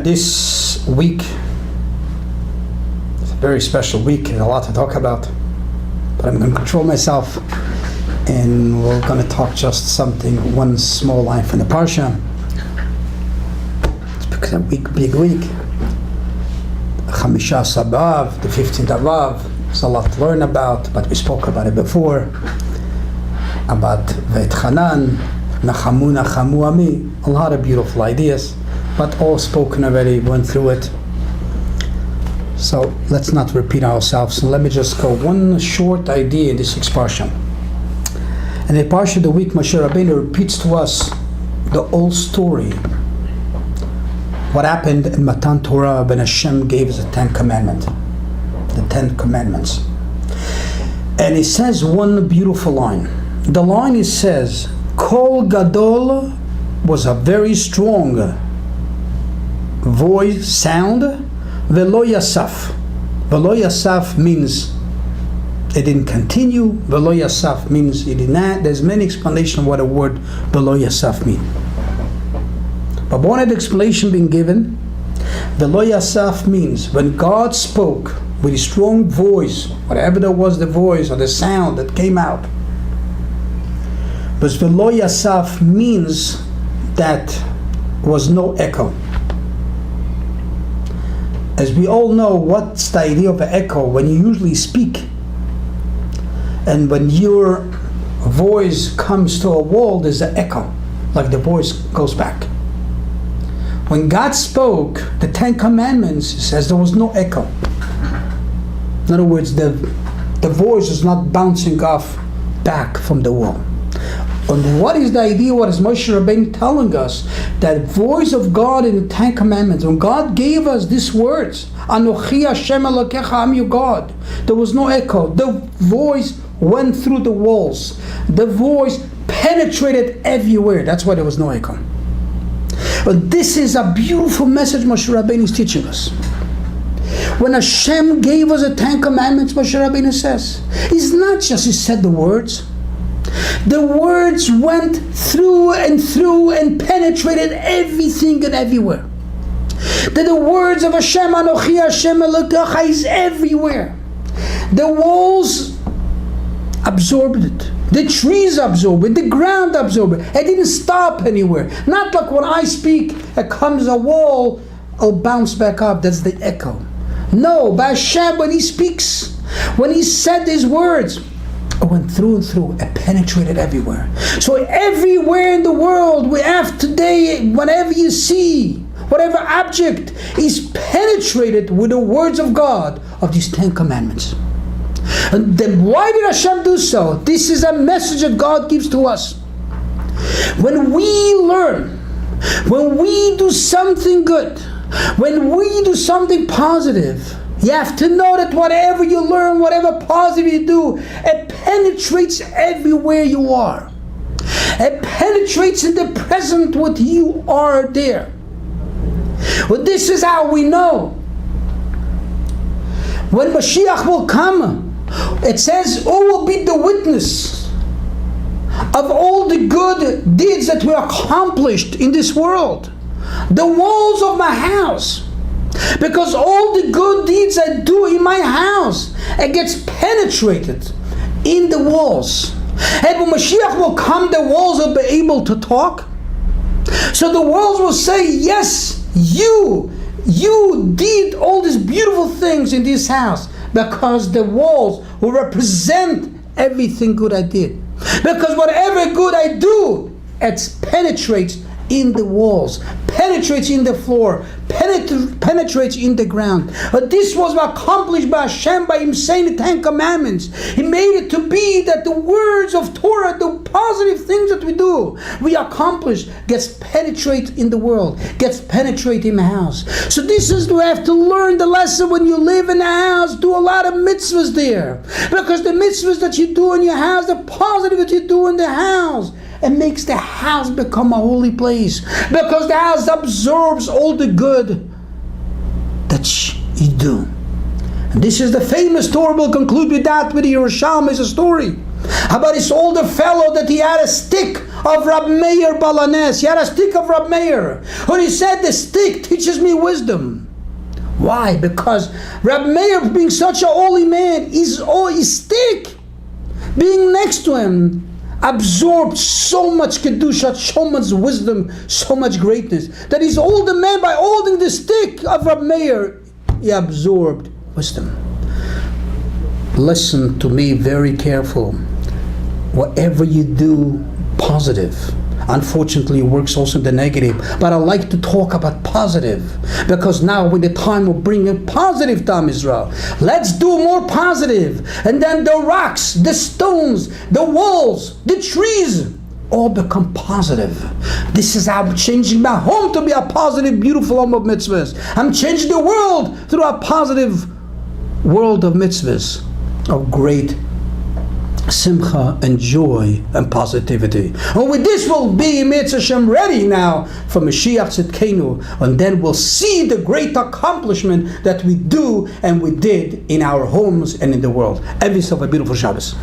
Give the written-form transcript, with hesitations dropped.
This week, it's a very special week, and a lot to talk about, but I'm going to control myself, and we're going to talk just something, one small line from the Parsha. It's because a big week. Chamishas Av, the 15th of Av. There's a lot to learn about, but we spoke about it before. About Vo'etchanan, Nachamu Ami, a lot of beautiful ideas, but all spoken already, went through it. So let's not repeat ourselves, and let me just go one short idea in this parsha. And the parsha of the week, Moshe Rabbeinu repeats to us the old story. What happened in Matan Torah when Hashem gave us the 10 Commandments. The 10 Commandments. And he says one beautiful line. The line says, Kol Gadol was a very strong voice, sound, Velo Yasaf. Velo Yasaf means it didn't continue. Velo Yasaf means it did not. There's many explanations of what a word Velo Yasaf means. But one of the explanations being given, Velo Yasaf means when God spoke with a strong voice, whatever there was the voice or the sound that came out. But Velo Yasaf means that was no echo. As we all know, what's the idea of an echo? When you usually speak, and when your voice comes to a wall, there's an echo, like the voice goes back. When God spoke the 10 Commandments, it says there was no echo. In other words, the voice is not bouncing off back from the wall. And what is the idea? What is Moshe Rabbeinu telling us? That voice of God in the 10 Commandments, when God gave us these words, Anochi Hashem Elokecha, I'm your God, there was no echo. The voice went through the walls. The voice penetrated everywhere. That's why there was no echo. But this is a beautiful message Moshe Rabbeinu is teaching us. When Hashem gave us the 10 Commandments, Moshe Rabbeinu says, it's not just he said the words. The words went through and penetrated everything and everywhere. That the words of Hashem, Anochi Hashem Elokecha, is everywhere. The walls absorbed it. The trees absorb it, the ground absorbed it. It didn't stop anywhere. Not like when I speak, it comes a wall, I'll bounce back up. That's the echo. No, by Hashem, when He speaks, when He said His words, it went through and through. It penetrated everywhere. So everywhere in the world we have today, whatever you see, whatever object is penetrated with the words of God, of these 10 Commandments. And then why did Hashem do so? This is a message that God gives to us. When we learn, when we do something good, when we do something positive, you have to know that whatever you learn, whatever positive you do, it penetrates everywhere you are. It penetrates in the present what you are there. Well, this is how we know. When Mashiach will come, it says, who will be the witness of all the good deeds that were accomplished in this world? The walls of my house. Because all the good deeds I do in my house, it gets penetrated in the walls. And when Mashiach will come, the walls will be able to talk. So the walls will say, yes, you did all these beautiful things in this house. Because the walls will represent everything good I did. Because whatever good I do, it penetrates in the walls, penetrates in the floor, penetrates in the ground. But this was accomplished by Hashem, by Him saying the 10 Commandments. He made it to be that the words of Torah, the positive things that we do, we accomplish, gets penetrated in the world, gets penetrated in the house. So this is, we have to learn the lesson when you live in a house, do a lot of mitzvahs there. Because the mitzvahs that you do in your house, the positive that you do in the house, it makes the house become a holy place. Because the house absorbs all the good that you do. And this is the famous Torah. We'll conclude with that, with the Yerushalmi. Is a story How about his older fellow that he had a stick of Rab Meir Balanes? He had a stick of Rab Meir. When he said, the stick teaches me wisdom. Why? Because Rab Meir, being such a holy man, his stick, being next to him, absorbed so much kedusha, so much wisdom, so much greatness, that his older man, by holding the stick of Rab Meir, he absorbed wisdom. Listen to me very careful. Whatever you do, positive. Unfortunately, it works also in the negative. But I like to talk about positive, because now when the time of bringing positive to Israel, let's do more positive. And then the rocks, the stones, the walls, the trees, all become positive. This is how I'm changing my home to be a positive, beautiful home of mitzvahs. I'm changing the world through a positive world of mitzvahs, of great simcha and joy and positivity. And with this we'll be Mitzvah Hashem ready now for Mashiach Tzidkenu, and then we'll see the great accomplishment that we do and we did in our homes and in the world. Have yourself a beautiful Shabbos.